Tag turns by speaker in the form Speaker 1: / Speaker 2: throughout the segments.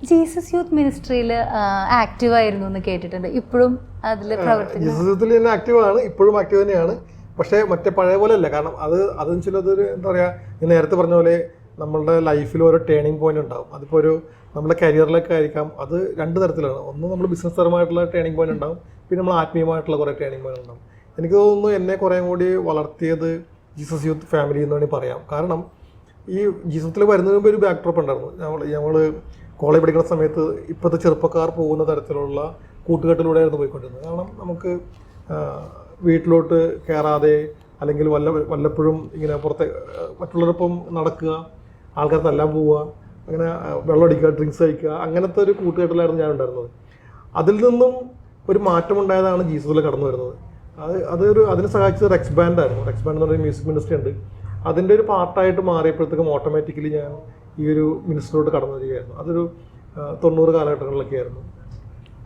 Speaker 1: Jesus youth മിനിസ്ട്രിയിൽ active ആയിരുന്നു എന്ന് കേട്ടിട്ടുണ്ട്. ഇപ്പോഴും അതിൽ പ്രവർത്തിക്കുന്നു?
Speaker 2: ജീസസ് യൂത്തിൽ തന്നെ ആക്റ്റീവാണ്, ഇപ്പോഴും ആക്റ്റീവ് തന്നെയാണ്. പക്ഷേ മറ്റേ പഴയ പോലെ അല്ല. കാരണം അതെന്ന് വെച്ചാൽ അതൊരു എന്താ പറയുക, ഞാൻ നേരത്തെ പറഞ്ഞ പോലെ നമ്മളുടെ ലൈഫിൽ ഓരോ ടേണിംഗ് പോയിന്റ് ഉണ്ടാവും. അതിപ്പോൾ ഒരു നമ്മുടെ കരിയറിലൊക്കെ ആയിരിക്കാം. അത് രണ്ട് തരത്തിലാണ്. ഒന്ന് നമ്മൾ ബിസിനസ് പരമായിട്ടുള്ള ടേണിംഗ് പോയിന്റ് ഉണ്ടാവും, പിന്നെ നമ്മൾ ആത്മീയമായിട്ടുള്ള കുറേ ടേണിംഗ് പോയിന്റ് ഉണ്ടാവും. എനിക്ക് തോന്നുന്നു എന്നെ കുറേ കൂടി വളർത്തിയത് ജീസസ് യൂത്ത് ഫാമിലി എന്ന് വേണമെങ്കിൽ പറയാം. കാരണം ഈ ജീസസിൽ വരുന്നതിന് മുമ്പ് ഒരു ബാക്ക് ഡ്രോപ്പ് ഉണ്ടായിരുന്നു. ഞങ്ങൾ കോളേജ് പഠിക്കുന്ന സമയത്ത് ഇപ്പോഴത്തെ ചെറുപ്പക്കാർ പോകുന്ന തരത്തിലുള്ള കൂട്ടുകെട്ടിലൂടെയായിരുന്നു പോയിക്കൊണ്ടിരുന്നത്. കാരണം നമുക്ക് വീട്ടിലോട്ട് കയറാതെ അല്ലെങ്കിൽ വല്ലപ്പോഴും ഇങ്ങനെ പുറത്തെ മറ്റുള്ളവരൊപ്പം നടക്കുക, ആൾക്കാർ തല്ലാൻ പോവുക, അങ്ങനെ വെള്ളം അടിക്കുക, ഡ്രിങ്ക്സ് കഴിക്കുക, അങ്ങനത്തെ ഒരു കൂട്ടുകെട്ടിലായിരുന്നു ഞാൻ ഉണ്ടായിരുന്നത്. അതിൽ നിന്നും ഒരു മാറ്റമുണ്ടായതാണ് ജീസസിൽ കടന്നു വരുന്നത്. അതിനെ സഹായിച്ചത് റെക്സ് ബാൻഡായിരുന്നു. റെക്സ് ബാൻഡ് എന്ന് പറയുന്ന മ്യൂസിക് മിനിസ്ട്രി ഉണ്ട്. അതിൻ്റെ ഒരു പാർട്ടായിട്ട് മാറിയപ്പോഴത്തേക്കും ഓട്ടോമാറ്റിക്കലി ഞാൻ ഈ ഒരു മിനിസ്ട്രിയിലോട്ട് കടന്നു വരികയായിരുന്നു. അതൊരു 90 കാലഘട്ടങ്ങളിലൊക്കെ ആയിരുന്നു.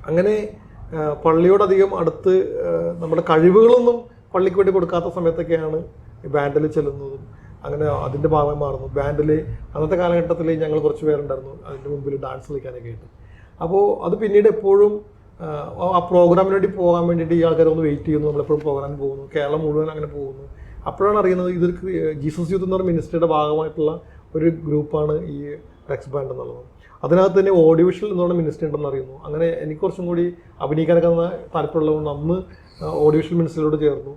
Speaker 2: അങ്ങനെ പള്ളിയോടധികം അടുത്ത് നമ്മുടെ കഴിവുകളൊന്നും പള്ളിക്ക് വേണ്ടി കൊടുക്കാത്ത സമയത്തൊക്കെയാണ് ബാൻഡിൽ ചെല്ലുന്നതും അങ്ങനെ അതിൻ്റെ ഭാഗമായി മാറുന്നു. ബാൻഡിൽ അന്നത്തെ കാലഘട്ടത്തിൽ ഞങ്ങൾ കുറച്ച് പേരുണ്ടായിരുന്നു അതിൻ്റെ മുമ്പിൽ ഡാൻസ് കളിക്കാനൊക്കെ ആയിട്ട്. അപ്പോൾ അത് പിന്നീട് എപ്പോഴും ആ പ്രോഗ്രാമിന് വേണ്ടി പോകാൻ വേണ്ടിയിട്ട് ഈ ആൾക്കാർ ഒന്ന് വെയിറ്റ് ചെയ്യുന്നു. നമ്മളെപ്പോഴും പ്രോഗ്രാമിന് പോകുന്നു, കേരളം മുഴുവൻ അങ്ങനെ പോകുന്നു. അപ്പോഴാണ് അറിയുന്നത് ഇതൊരു ജീസസ് യൂത്ത് എന്ന് പറഞ്ഞ മിനിസ്ട്രിയുടെ ഭാഗമായിട്ടുള്ള ഒരു ഗ്രൂപ്പാണ് ഈ റെക്സ് ബാൻഡ് എന്നുള്ളത്. അതിനകത്ത് തന്നെ ഓഡിയോ വിഷ്വൽ എന്ന് പറഞ്ഞ മിനിസ്ട്രി ഉണ്ടെന്ന് അറിയുന്നു. അങ്ങനെ എനിക്ക് കുറച്ചും കൂടി അഭിനയിക്കാനൊക്കെ താല്പര്യമുള്ളതുകൊണ്ട് അന്ന് ഓഡിയോ വിഷ്വൽ മിനിസ്ട്രിയിലോട്ട് ചേർന്നു.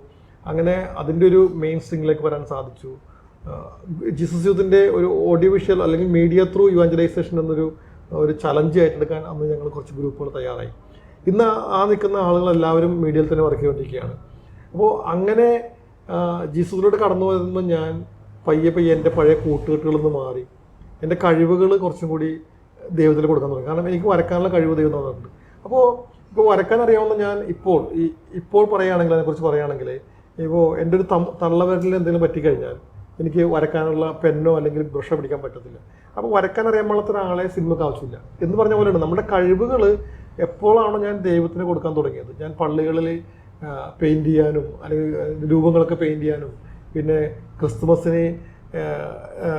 Speaker 2: അങ്ങനെ അതിൻ്റെ ഒരു മെയിൻ സ്ട്രിങ്ങിലേക്ക് വരാൻ സാധിച്ചു. ജീസസ് യൂത്തിൻ്റെ ഒരു ഓഡിയോ വിഷ്വൽ അല്ലെങ്കിൽ മീഡിയ ത്രൂ ഇവാഞ്ചലൈസേഷൻ എന്നൊരു ചലഞ്ച് ഏറ്റെടുക്കാൻ അന്ന് ഞങ്ങൾ കുറച്ച് ഗ്രൂപ്പുകൾ തയ്യാറായി. ഇന്ന് നിൽക്കുന്ന ആളുകളെല്ലാവരും മീഡിയയിൽ തന്നെ വർക്ക് ചെയ്തുകൊണ്ടിരിക്കുകയാണ്. അപ്പോൾ അങ്ങനെ ജീസസിലോട്ട് കടന്നു വരുമ്പോൾ ഞാൻ പയ്യെ എൻ്റെ പഴയ കൂട്ടുകെട്ടുകളിൽ നിന്ന് മാറി എൻ്റെ കഴിവുകൾ കുറച്ചും കൂടി ദൈവത്തിൽ കൊടുക്കാൻ തുടങ്ങി. കാരണം എനിക്ക് വരക്കാനുള്ള കഴിവ് ദൈവം തന്നിട്ടുണ്ട്. ഇപ്പോൾ വരക്കാൻ അറിയാവുന്ന ഞാൻ ഇപ്പോൾ പറയുകയാണെങ്കിൽ അതിനെക്കുറിച്ച് പറയുകയാണെങ്കിൽ ഇപ്പോൾ എൻ്റെ ഒരു തള്ളവിരലിൽ എന്തെങ്കിലും പറ്റിക്കഴിഞ്ഞാൽ എനിക്ക് വരക്കാനുള്ള പെന്നോ അല്ലെങ്കിൽ ബ്രഷോ പിടിക്കാൻ പറ്റത്തില്ല. അപ്പോൾ വരക്കാൻ അറിയാൻ പാടാത്ത ഒരാളെ സിനിമയ്ക്ക് ആവശ്യമില്ല എന്ന് പറഞ്ഞ പോലെയാണ് നമ്മുടെ കഴിവുകൾ എപ്പോഴാണ് ഞാൻ ദൈവത്തിന് കൊടുക്കാൻ തുടങ്ങിയത്. ഞാൻ പള്ളികളിൽ പെയിൻറ്റ് ചെയ്യാനും അല്ലെങ്കിൽ രൂപങ്ങളൊക്കെ പെയിൻറ്റ് ചെയ്യാനും പിന്നെ ക്രിസ്മസിന്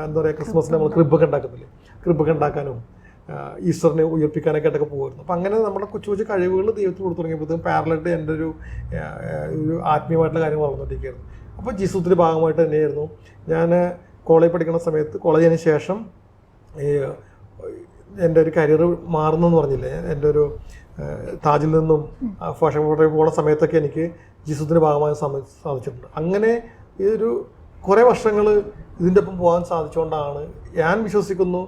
Speaker 2: എന്താ പറയുക ക്രിസ്മസിന് നമ്മൾ ക്രിബൊക്കെ ഉണ്ടാക്കുന്നില്ലേ, ക്രിബൊക്കെ ഉണ്ടാക്കാനും ഈസ്റ്ററിനെ ഉയർപ്പിക്കാനൊക്കെ ആയിട്ടൊക്കെ പോകുമായിരുന്നു. അപ്പം അങ്ങനെ നമ്മുടെ കൊച്ചു കൊച്ചു കഴിവുകൾ ദൈവത്തിന് കൊടുത്തു തുടങ്ങിയപ്പോഴത്തേക്കും പാരലായിട്ട് എൻ്റെ ഒരു ആത്മീയമായിട്ടുള്ള കാര്യങ്ങൾ വളർന്നുകൊണ്ടിരിക്കുകയായിരുന്നു. അപ്പോൾ ജീസസിൻ്റെ ഭാഗമായിട്ട് തന്നെയായിരുന്നു ഞാൻ കോളേജ് പഠിക്കുന്ന സമയത്ത്. കോളേജിന് ശേഷം എൻ്റെ ഒരു കരിയർ മാറുന്നെന്ന് പറഞ്ഞില്ലേ, എൻ്റെ ഒരു താജിൽ നിന്നും ഫാഷൻ ഫോട്ടോയിൽ പോകുന്ന സമയത്തൊക്കെ എനിക്ക് ജീസസിൻ്റെ ഭാഗമായി സാധിച്ചിട്ടുണ്ട്. അങ്ങനെ ഇതൊരു കുറേ വർഷങ്ങൾ ഇതിൻ്റെ ഒപ്പം പോകാൻ സാധിച്ചുകൊണ്ടാണ് ഞാൻ വിശ്വസിക്കുന്നു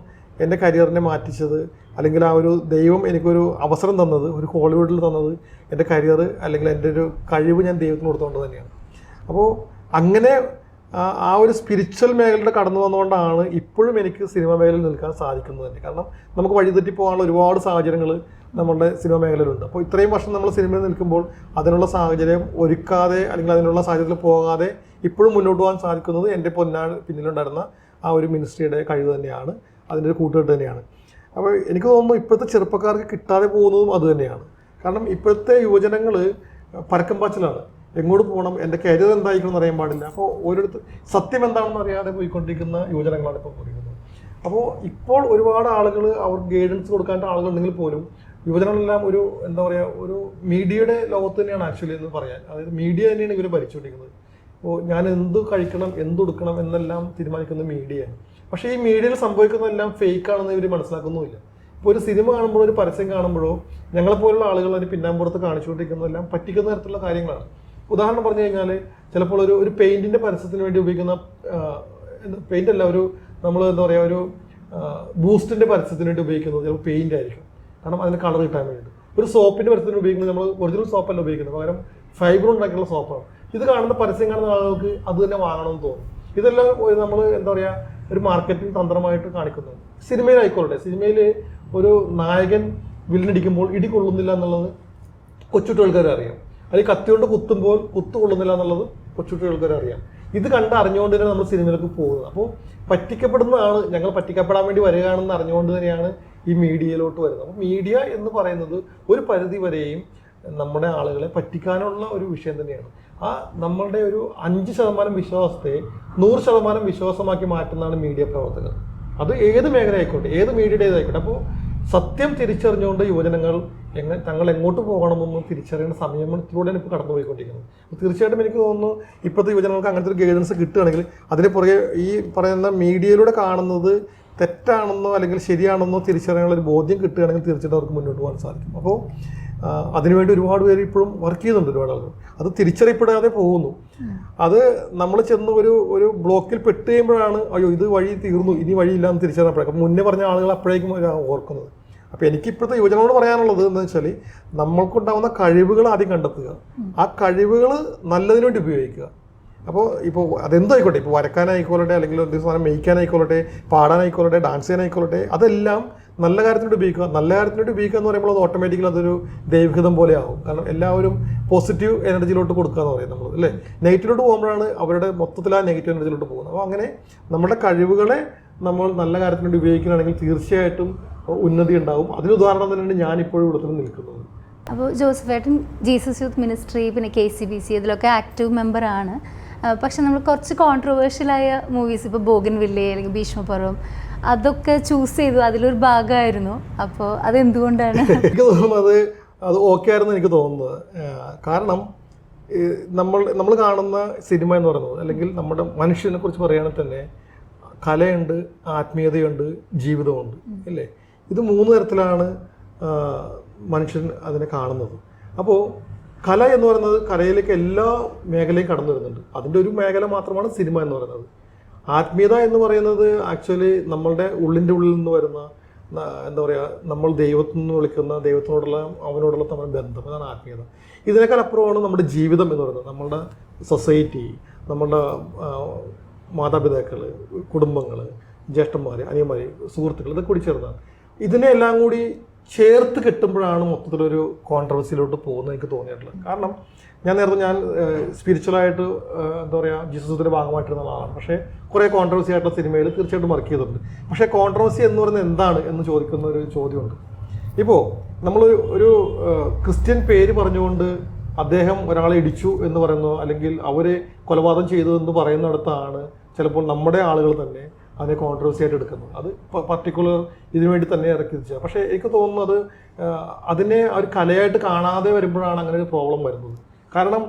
Speaker 2: എൻ്റെ കരിയറിനെ മാറ്റിച്ചത്, അല്ലെങ്കിൽ ആ ഒരു ദൈവം എനിക്കൊരു അവസരം തന്നത്, ഒരു ഹോളിവുഡിൽ തന്നത് എൻ്റെ കരിയർ അല്ലെങ്കിൽ എൻ്റെ ഒരു കഴിവ് ഞാൻ ദൈവത്തിന് കൊടുത്തുകൊണ്ട് തന്നെയാണ്. അപ്പോൾ അങ്ങനെ ആ ഒരു സ്പിരിച്വൽ മേഖലയുടെ കടന്നു വന്നുകൊണ്ടാണ് ഇപ്പോഴും എനിക്ക് സിനിമ മേഖലയിൽ നിൽക്കാൻ സാധിക്കുന്നത് തന്നെ. കാരണം നമുക്ക് വഴിതെറ്റി പോകാനുള്ള ഒരുപാട് സാഹചര്യങ്ങൾ നമ്മുടെ സിനിമ മേഖലയിലുണ്ട്. അപ്പോൾ ഇത്രയും വർഷം നമ്മൾ സിനിമയിൽ നിൽക്കുമ്പോൾ അതിനുള്ള സാഹചര്യം ഒരുക്കാതെ അല്ലെങ്കിൽ അതിനുള്ള സാഹചര്യത്തിൽ പോകാതെ ഇപ്പോഴും മുന്നോട്ട് പോകാൻ സാധിക്കുന്നത് എൻ്റെ പിന്നിലുണ്ടായിരുന്ന ആ ഒരു മിനിസ്ട്രിയുടെ കഴിവ് തന്നെയാണ്, അതിൻ്റെ ഒരു കൂട്ടുകെട്ട് തന്നെയാണ്. അപ്പോൾ എനിക്ക് തോന്നുന്നു ഇപ്പോഴത്തെ ചെറുപ്പക്കാർക്ക് കിട്ടാതെ പോകുന്നതും അത് തന്നെയാണ്. കാരണം ഇപ്പോഴത്തെ യുവജനങ്ങൾ പരക്കം പാച്ചിലാണ്. എങ്ങോട്ട് പോകണം, എൻ്റെ കരിയർ എന്തായിരിക്കണം എന്ന് അറിയാൻ പാടില്ല. അപ്പോൾ ഓരോരുത്തർ സത്യം എന്താണെന്ന് അറിയാതെ പോയിക്കൊണ്ടിരിക്കുന്ന യുവജനങ്ങളാണ് ഇപ്പോൾ പോയിരിക്കുന്നത്. അപ്പോൾ ഇപ്പോൾ ഒരുപാട് ആളുകൾ അവർക്ക് ഗൈഡൻസ് കൊടുക്കാത്ത ആളുകളുണ്ടെങ്കിൽ പോലും യുവജനങ്ങളെല്ലാം ഒരു എന്താ പറയുക ഒരു മീഡിയയുടെ ലോകത്ത് തന്നെയാണ് ആക്ച്വലി എന്ന് പറയാൻ. അതായത് മീഡിയ തന്നെയാണ് ഇവർ ഭരിച്ചുകൊണ്ടിരിക്കുന്നത്. അപ്പോൾ ഞാൻ എന്ത് കഴിക്കണം എന്തുടുക്കണം എന്നെല്ലാം തീരുമാനിക്കുന്നത് മീഡിയയാണ്. പക്ഷേ ഈ മീഡിയയിൽ സംഭവിക്കുന്നതെല്ലാം ഫേക്കാണെന്ന് ഇവർ മനസ്സിലാക്കുന്നുമില്ല. ഇപ്പോൾ ഒരു സിനിമ കാണുമ്പോഴോ ഒരു പരസ്യം കാണുമ്പോഴോ ഞങ്ങളെപ്പോലുള്ള ആളുകൾ അതിന് പിന്നാമ്പുറത്ത് കാണിച്ചുകൊണ്ടിരിക്കുന്നതെല്ലാം പറ്റിക്കുന്ന തരത്തിലുള്ള കാര്യങ്ങളാണ്. ഉദാഹരണം പറഞ്ഞു കഴിഞ്ഞാൽ ചിലപ്പോൾ ഒരു പെയിൻറ്റിൻ്റെ പരസ്യത്തിന് വേണ്ടി ഉപയോഗിക്കുന്ന പെയിൻ്റ് അല്ല, നമ്മൾ എന്താ പറയുക ഒരു ബൂസ്റ്റിൻ്റെ പരസ്യത്തിന് വേണ്ടി ഉപയോഗിക്കുന്നത് ചിലപ്പോൾ പെയിൻ്റ് ആയിരിക്കും. കാരണം അതിന് കളർ കിട്ടാൻ വേണ്ടിയിട്ട്. ഒരു സോപ്പിൻ്റെ പരസ്യത്തിന് ഉപയോഗിക്കുന്നത് നമ്മൾ ഒറിജിനൽ സോപ്പല്ല ഉപയോഗിക്കുന്നത്, പകരം ഫൈബർ ഉണ്ടാക്കിയുള്ള സോപ്പാണ്. ഇത് കാണുന്ന പരസ്യം കാണുന്ന ആളുകൾക്ക് അത് തന്നെ വാങ്ങണമെന്ന് തോന്നും. ഇതെല്ലാം നമ്മൾ എന്താ പറയുക ഒരു മാർക്കറ്റിംഗ് തന്ത്രമായിട്ട് കാണിക്കുന്നത്. സിനിമയിലായിക്കോട്ടെ, സിനിമയിൽ ഒരു നായകൻ വില്ലനടിക്കുമ്പോൾ ഇടി കൊള്ളുന്നില്ല എന്നുള്ളത് കൊച്ചുകുട്ടികൾക്കാരെ അറിയാം. അല്ലെങ്കിൽ കത്തിയോണ്ട് കുത്തുമ്പോൾ കുത്തു കൊള്ളുന്നില്ല എന്നുള്ളത് കൊച്ചുകുട്ടികൾക്കാരെ അറിയാം. ഇത് അറിഞ്ഞുകൊണ്ട് തന്നെ നമ്മൾ സിനിമയിലേക്ക് പോകുന്നത്. അപ്പോൾ പറ്റിക്കപ്പെടുന്നതാണ്, ഞങ്ങൾ പറ്റിക്കപ്പെടാൻ വേണ്ടി വരികയാണെന്ന് അറിഞ്ഞുകൊണ്ട് തന്നെയാണ് ഈ മീഡിയയിലോട്ട് വരുന്നത്. അപ്പോൾ മീഡിയ എന്ന് പറയുന്നത് ഒരു പരിധി വരെയും നമ്മുടെ ആളുകളെ പറ്റിക്കാനുള്ള ഒരു വിഷയം തന്നെയാണ്. നമ്മളുടെ ഒരു 5% വിശ്വാസത്തെ 100% വിശ്വാസമാക്കി മാറ്റുന്നതാണ് മീഡിയ പ്രവർത്തകർ. അത് ഏത് മേഖല ആയിക്കോട്ടെ, ഏത് മീഡിയയുടേതായിക്കോട്ടെ. അപ്പോൾ സത്യം തിരിച്ചറിഞ്ഞുകൊണ്ട് യുവജനങ്ങൾ തങ്ങൾ എങ്ങോട്ട് പോകണമെന്ന് തിരിച്ചറിയേണ്ട സമയത്തിലൂടെയാണ് ഇപ്പോൾ കടന്നുപോയിക്കൊണ്ടിരിക്കുന്നത്. അപ്പോൾ തീർച്ചയായിട്ടും എനിക്ക് തോന്നുന്നു ഇപ്പോഴത്തെ യുവജനങ്ങൾക്ക് അങ്ങനത്തെ ഒരു ഗൈഡൻസ് കിട്ടുകയാണെങ്കിൽ അതിന് പുറകെ ഈ പറയുന്ന മീഡിയയിലൂടെ കാണുന്നത് തെറ്റാണെന്നോ അല്ലെങ്കിൽ ശരിയാണെന്നോ തിരിച്ചറിയാനുള്ള ഒരു ബോധ്യം കിട്ടുകയാണെങ്കിൽ തീർച്ചയായിട്ടും അവർക്ക് മുന്നോട്ട് പോകാൻ സാധിക്കും. അപ്പോൾ അതിനുവേണ്ടി ഒരുപാട് പേര് ഇപ്പോഴും വർക്ക് ചെയ്യുന്നുണ്ട്, ഒരുപാട് ആളുകൾ. അത് തിരിച്ചറിയപ്പെടാതെ പോകുന്നു. അത് നമ്മൾ ചെന്ന് ഒരു ബ്ലോക്കിൽ പെട്ട് കഴിയുമ്പോഴാണ് അയ്യോ ഇത് വഴി തീർന്നു, ഇനി വഴിയില്ലാന്ന് തിരിച്ചറിയപ്പെടുക. അപ്പം മുന്നേ പറഞ്ഞ ആളുകൾ അപ്പോഴേക്കും ഓർക്കുന്നത്. അപ്പോൾ എനിക്കിപ്പോഴത്തെ യുവജനോട് പറയാനുള്ളത് എന്ന് വെച്ചാൽ നമ്മൾക്കുണ്ടാകുന്ന കഴിവുകൾ ആദ്യം കണ്ടെത്തുക, ആ കഴിവുകൾ നല്ലതിനു വേണ്ടി ഉപയോഗിക്കുക. അപ്പോൾ അതെന്തായിക്കോട്ടെ, ഇപ്പോൾ വരക്കാനായിക്കോട്ടെ, അല്ലെങ്കിൽ ഒരു സാധനം മേയ്ക്കാനായിക്കോട്ടെ, പാടാനായിക്കോട്ടെ, ഡാൻസ് ചെയ്യാനായിക്കോട്ടെ, അതെല്ലാം നല്ല കാര്യത്തിനോട് ഉപയോഗിക്കുക. നല്ല കാര്യത്തിനോട് ഉപയോഗിക്കുക എന്ന് പറയുമ്പോൾ അത് ഓട്ടോമാറ്റിക്കലി അതൊരു ദൈവഹിതം പോലെ ആവും. കാരണം എല്ലാവരും പോസിറ്റീവ് എനർജിയിലോട്ട് കൊടുക്കുക എന്ന് പറയും നമ്മൾ, അല്ലേ? നെഗറ്റീവിലോട്ട് പോകുമ്പോഴാണ് അവരുടെ മൊത്തത്തിൽ ആ നെഗറ്റീവ് എനർജിയിലോട്ട് പോകുന്നത്. അപ്പോൾ അങ്ങനെ നമ്മുടെ കഴിവുകളെ നമ്മൾ നല്ല കാര്യത്തിനോട് ഉപയോഗിക്കുകയാണെങ്കിൽ തീർച്ചയായിട്ടും ഉന്നതി ഉണ്ടാവും. അതിന് ഉദാഹരണം തന്നെയാണ് ഞാനിപ്പോഴും ഇവിടെ നിൽക്കുന്നത്.
Speaker 1: അപ്പോൾ ജോസഫേട്ടൻ ജീസസ് യൂത്ത് മിനിസ്ട്രി, പിന്നെ KCBC ഇതിലൊക്കെ ആക്റ്റീവ് മെമ്പറാണ്. പക്ഷെ നമ്മൾ കുറച്ച് കോൺട്രവേഴ്ഷ്യലായ മൂവീസ്, ഇപ്പോൾ ബോഗൻവില്ലേ അല്ലെങ്കിൽ ഭീഷ്മപർവം, അതൊക്കെ ചൂസ് ചെയ്തു, അതിലൊരു ഭാഗമായിരുന്നു. അപ്പോൾ അതെന്തുകൊണ്ടാണ്?
Speaker 2: എനിക്ക് തോന്നുന്നത് അത് ഓക്കെ ആയിരുന്നു എനിക്ക് തോന്നുന്നത്. കാരണം നമ്മൾ കാണുന്ന സിനിമ എന്ന് പറയുന്നത്, അല്ലെങ്കിൽ നമ്മുടെ മനുഷ്യനെ കുറിച്ച് പറയുകയാണെങ്കിൽ തന്നെ കലയുണ്ട്, ആത്മീയതയുണ്ട്, ജീവിതമുണ്ട്, അല്ലേ? ഇത് 3 തരത്തിലാണ് മനുഷ്യൻ അതിനെ കാണുന്നത്. അപ്പോൾ കല എന്ന് പറയുന്നത് കലയിലേക്ക് എല്ലാ മേഖലയും കടന്നു വരുന്നുണ്ട്. അതിൻ്റെ ഒരു മേഖല മാത്രമാണ് സിനിമ എന്ന് പറയുന്നത്. ആത്മീയത എന്ന് പറയുന്നത് ആക്ച്വലി നമ്മളുടെ ഉള്ളിൻ്റെ ഉള്ളിൽ നിന്ന് വരുന്ന, എന്താ പറയുക, നമ്മൾ ദൈവത്തിൽ നിന്ന് വിളിക്കുന്ന ദൈവത്തിനോടുള്ള അവനോടുള്ള നമ്മുടെ ബന്ധം, അതാണ് ആത്മീയത. ഇതിനേക്കാൾ അപ്പുറമാണ് നമ്മുടെ ജീവിതം എന്ന് പറയുന്നത്. നമ്മളുടെ സൊസൈറ്റി, നമ്മളുടെ മാതാപിതാക്കൾ, കുടുംബങ്ങൾ, ജ്യേഷ്ഠന്മാർ, അനിയന്മാർ, സുഹൃത്തുക്കൾ, ഇതൊക്കെ കൂടി ചേർന്നതാണ്. ഇതിനെ എല്ലാം കൂടി ചേർത്ത് കെട്ടുമ്പോഴാണ് മൊത്തത്തിലൊരു കോൺട്രവേഴ്സിയിലോട്ട് പോകുന്നത് എനിക്ക് തോന്നിയിട്ടുള്ളത്. കാരണം ഞാൻ സ്പിരിച്വലായിട്ട് എന്താ പറയുക ജീസസിൻ്റെ ഭാഗമായിട്ടിരുന്ന ആളാണ്. പക്ഷേ കുറേ കോൺട്രവേഴ്സി ആയിട്ടുള്ള സിനിമയിൽ തീർച്ചയായിട്ടും വർക്ക് ചെയ്തിട്ടുണ്ട്. പക്ഷേ കോൺട്രവേഴ്സി എന്ന് പറയുന്നത് എന്താണ് എന്ന് ചോദിക്കുന്ന ഒരു ചോദ്യമുണ്ട്. ഇപ്പോൾ നമ്മൾ ഒരു ക്രിസ്ത്യൻ പേര് പറഞ്ഞുകൊണ്ട് അദ്ദേഹം ഒരാളെ ഇടിച്ചു എന്ന് പറയുന്നു, അല്ലെങ്കിൽ അവർ കൊലപാതകം ചെയ്തു എന്ന് പറയുന്നിടത്താണ് ചിലപ്പോൾ നമ്മുടെ ആളുകൾ തന്നെ അതിനെ കോൺട്രവേഴ്സി ആയിട്ട് എടുക്കുന്നത്. അത് പർട്ടിക്കുലർ ഇതിനു വേണ്ടി തന്നെ ഇറക്കി വെച്ചാൽ. പക്ഷേ എനിക്ക് തോന്നുന്നത് അതിനെ ഒരു കലയായിട്ട് കാണാതെ വരുമ്പോഴാണ് അങ്ങനെ ഒരു പ്രോബ്ലം വരുന്നത്. കാരണം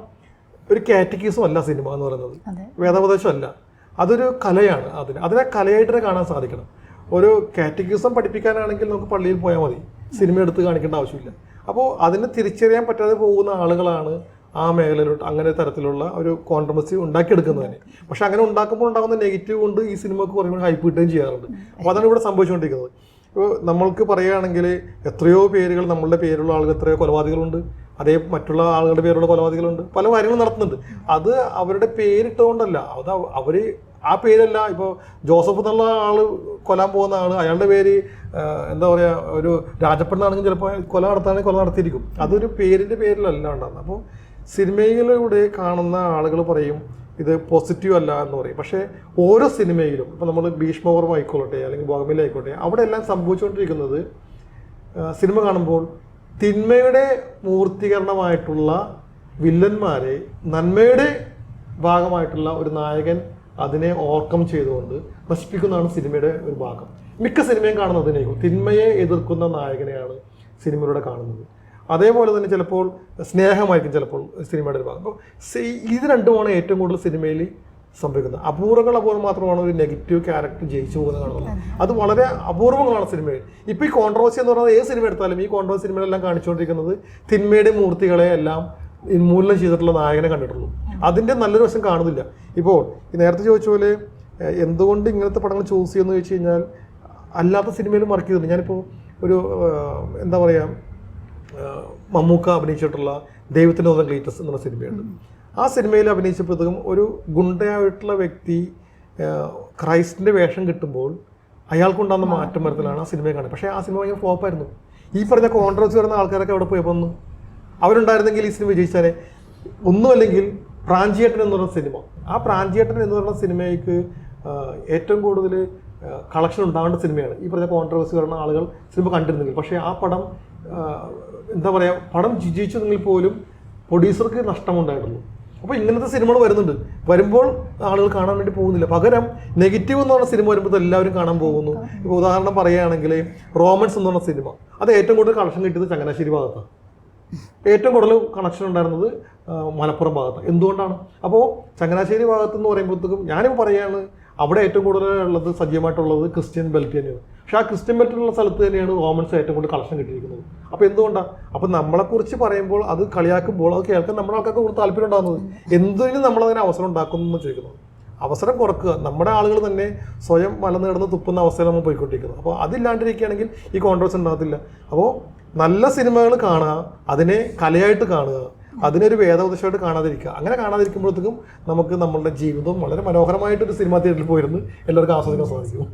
Speaker 2: ഒരു കാറ്റഗിസം അല്ല സിനിമ എന്ന് പറയുന്നത്, വേദോപദേശം അല്ല, അതൊരു കലയാണ്. അതിനെ കലയായിട്ട് തന്നെ കാണാൻ സാധിക്കണം. ഒരു കാറ്റഗിസം പഠിപ്പിക്കാനാണെങ്കിൽ നമുക്ക് പള്ളിയിൽ പോയാൽ മതി, സിനിമ എടുത്ത് കാണിക്കേണ്ട ആവശ്യമില്ല. അപ്പോൾ അതിനെ തിരിച്ചറിയാൻ പറ്റാതെ പോകുന്ന ആളുകളാണ് ആ മേഖലയിലോട്ട് അങ്ങനെ തരത്തിലുള്ള ഒരു കോൺട്രവേഴ്സി ഉണ്ടാക്കിയെടുക്കുന്നത് തന്നെ. പക്ഷെ അങ്ങനെ ഉണ്ടാക്കുമ്പോൾ ഉണ്ടാകുന്ന നെഗറ്റീവ് കൊണ്ട് ഈ സിനിമക്ക് കുറേ ഹൈപ്പ് കിട്ടുകയും ചെയ്യാറുണ്ട്. അപ്പോൾ അതാണ് ഇവിടെ സംഭവിച്ചുകൊണ്ടിരിക്കുന്നത്. ഇപ്പോൾ നമ്മൾക്ക് പറയുകയാണെങ്കിൽ എത്രയോ പേരുകൾ, നമ്മളുടെ പേരുള്ള ആളുകൾ എത്രയോ കൊലപാതകളുണ്ട്, അതേ മറ്റുള്ള ആളുകളുടെ പേരുള്ള കൊലപാതകളുണ്ട്, പല കാര്യങ്ങളും നടത്തുന്നുണ്ട്. അത് അവരുടെ പേരിട്ടുകൊണ്ടല്ല, അത് അവർ ആ പേരല്ല. ഇപ്പോൾ ജോസഫ് എന്നുള്ള ആൾ കൊല്ലാൻ പോകുന്ന ആൾ, അയാളുടെ പേര് എന്താ പറയുക, ഒരു രാജപ്പെണ്ണാണെങ്കിൽ ചിലപ്പോൾ കൊല നടത്താണെങ്കിൽ കൊല നടത്തിയിരിക്കും. അതൊരു പേരിൻ്റെ പേരിലല്ല ഉണ്ടാകുന്നത്. അപ്പോൾ സിനിമയിലൂടെ കാണുന്ന ആളുകൾ പറയും ഇത് പോസിറ്റീവ് അല്ല എന്ന് പറയും. പക്ഷേ ഓരോ സിനിമയിലും ഇപ്പോൾ നമ്മൾ ഭീഷ്മപർവം ആയിക്കോട്ടെ അല്ലെങ്കിൽ ബോഗൻവില്ലേ ആയിക്കോട്ടെ, അവിടെ എല്ലാം സംഭവിച്ചുകൊണ്ടിരിക്കുന്നത് സിനിമ കാണുമ്പോൾ തിന്മയുടെ മൂർത്തീകരണമായിട്ടുള്ള വില്ലന്മാരെ നന്മയുടെ ഭാഗമായിട്ടുള്ള ഒരു നായകൻ അതിനെ ഓവർകം ചെയ്തുകൊണ്ട് നശിപ്പിക്കുന്നതാണ് സിനിമയുടെ ഒരു ഭാഗം. മിക്ക സിനിമയും കാണുന്നത് അതിനായിരിക്കും, തിന്മയെ എതിർക്കുന്ന നായകനെയാണ് സിനിമയിലൂടെ കാണുന്നത്. അതേപോലെ തന്നെ ചിലപ്പോൾ സ്നേഹമായിരിക്കും ചിലപ്പോൾ സിനിമയുടെ ഒരു ഭാഗം. അപ്പോൾ ഇത് രണ്ടുമാണ് ഏറ്റവും കൂടുതൽ സിനിമയിൽ സംഭവിക്കുന്നത്. അപൂർവം മാത്രമാണ് ഒരു നെഗറ്റീവ് ക്യാരക്ടർ ജയിച്ചു പോകുന്നത് കാണുന്നത്. അത് വളരെ അപൂർവങ്ങളാണ് സിനിമയിൽ. ഇപ്പോൾ ഈ കോൺട്രവേഴ്സി എന്ന് പറയുന്നത് ഏത് സിനിമ എടുത്താലും ഈ കോൺട്രവേഴ്സി സിനിമകളെല്ലാം കാണിച്ചുകൊണ്ടിരിക്കുന്നത് തിന്മയുടെ മൂർത്തികളെ എല്ലാം ഉന്മൂലനം ചെയ്തിട്ടുള്ള നായകനെ കണ്ടിട്ടുള്ളൂ. അതിൻ്റെ നല്ലൊരു വശം കാണുന്നില്ല. ഇപ്പോൾ നേരത്തെ ചോദിച്ച പോലെ എന്തുകൊണ്ട് ഇങ്ങനത്തെ പടങ്ങൾ ചൂസ് ചെയ്യുമെന്ന് ചോദിച്ചു കഴിഞ്ഞാൽ അല്ലാത്ത സിനിമയിലും വർക്ക് ചെയ്തിട്ടുണ്ട്. ഞാനിപ്പോൾ ഒരു എന്താ പറയുക, മമ്മൂക്ക അഭിനയിച്ചിട്ടുള്ള ദൈവത്തിൻ്റെ ഒന്നും ഗ്ലേറ്റസ്റ്റ് എന്നുള്ള സിനിമയുണ്ട്. ആ സിനിമയിൽ അഭിനയിച്ചപ്പോഴത്തേക്കും ഒരു ഗുണ്ടയായിട്ടുള്ള വ്യക്തി ക്രൈസ്റ്റിൻ്റെ വേഷം കിട്ടുമ്പോൾ അയാൾക്കുണ്ടാകുന്ന മാറ്റം വരത്തിലാണ് ആ സിനിമയെ കാണുന്നത്. പക്ഷേ ആ സിനിമ ഭയങ്കര ഫ്ലോപ്പായിരുന്നു. ഈ പറഞ്ഞ കോൺട്രവേഴ്സി വരുന്ന ആൾക്കാരൊക്കെ അവിടെ പോയി വന്നു. അവരുണ്ടായിരുന്നെങ്കിൽ ഈ സിനിമ വിജയിച്ചാലേ. ഒന്നുമല്ലെങ്കിൽ പ്രാഞ്ചിയേട്ടൻ എന്ന് പറയുന്ന സിനിമ, ആ പ്രാഞ്ചിയേട്ടൻ എന്ന് പറയുന്ന സിനിമയ്ക്ക് ഏറ്റവും കൂടുതൽ കളക്ഷൻ ഉണ്ടാകേണ്ട സിനിമയാണ്. ഈ പറഞ്ഞ കോൺട്രവേഴ്സി വരുന്ന ആളുകൾ സിനിമ കണ്ടിരുന്നെങ്കിൽ. പക്ഷേ ആ പടം എന്താ പറയുക, പടം വിജയിച്ചെങ്കിൽ പോലും പ്രൊഡ്യൂസർക്ക് നഷ്ടമുണ്ടായിട്ടുള്ളൂ. അപ്പോൾ ഇങ്ങനത്തെ സിനിമകൾ വരുന്നുണ്ട്. വരുമ്പോൾ ആളുകൾ കാണാൻ വേണ്ടി പോകുന്നില്ല, പകരം നെഗറ്റീവ് എന്ന് പറഞ്ഞ സിനിമ വരുമ്പോൾ എല്ലാവരും കാണാൻ പോകുന്നു. ഇപ്പോൾ ഉദാഹരണം പറയുകയാണെങ്കിൽ റോമൻസ് എന്ന് പറഞ്ഞ സിനിമ, അത് ഏറ്റവും കൂടുതൽ കളക്ഷൻ കിട്ടിയത് ചങ്ങനാശ്ശേരി ഭാഗത്താണ്. ഏറ്റവും കൂടുതൽ കണക്ഷൻ ഉണ്ടായിരുന്നത് മലപ്പുറം ഭാഗത്താണ്. എന്തുകൊണ്ടാണ്? അപ്പോൾ ചങ്ങനാശ്ശേരി ഭാഗത്ത് എന്ന് പറയുമ്പോഴത്തേക്കും ഞാനിപ്പോൾ പറയുകയാണ്, അവിടെ ഏറ്റവും കൂടുതലുള്ളത് സജീവമായിട്ടുള്ളത് ക്രിസ്ത്യൻ ബെൽറ്റ് തന്നെയാണ്. പക്ഷേ ആ ക്രിസ്ത്യൻ ബെൽറ്റിലുള്ള സ്ഥലത്ത് തന്നെയാണ് റോമൻസ് ഏറ്റവും കൂടുതൽ കളക്ഷൻ കിട്ടിയിരിക്കുന്നത്. അപ്പോൾ എന്തുകൊണ്ടാണ്? അപ്പോൾ നമ്മളെക്കുറിച്ച് പറയുമ്പോൾ അത് കളിയാക്കുമ്പോൾ അത് കേൾക്കാൻ നമ്മുടെ ആൾക്കാർക്ക് കൂടുതൽ താല്പര്യം ഉണ്ടാകുന്നത്. എന്തിനും നമ്മളതിന് അവസരം ഉണ്ടാക്കുന്നു എന്ന് ചോദിക്കുന്നത്. അവസരം കുറക്കുക, നമ്മുടെ ആളുകൾ തന്നെ സ്വയം മലനേടുന്ന തുപ്പുന്ന അവസ്ഥയിൽ നമ്മൾ പോയിക്കൊണ്ടിരിക്കുന്നത്. അപ്പോൾ അതില്ലാണ്ടിരിക്കുകയാണെങ്കിൽ ഈ കോൺട്രവേഴ്സി ഉണ്ടാകത്തില്ല. അപ്പോൾ നല്ല സിനിമകൾ കാണുക, അതിനെ കലയായിട്ട് കാണുക, അതിനൊരു വേദോപദേശമായിട്ട് കാണാതിരിക്കുക. അങ്ങനെ കാണാതിരിക്കുമ്പോഴത്തേക്കും നമുക്ക് നമ്മളുടെ ജീവിതം വളരെ മനോഹരമായിട്ടൊരു സിനിമാ തിയേറ്ററിൽ പോയിരുന്ന് എല്ലാവർക്കും ആസ്വദിക്കാൻ സാധിക്കും.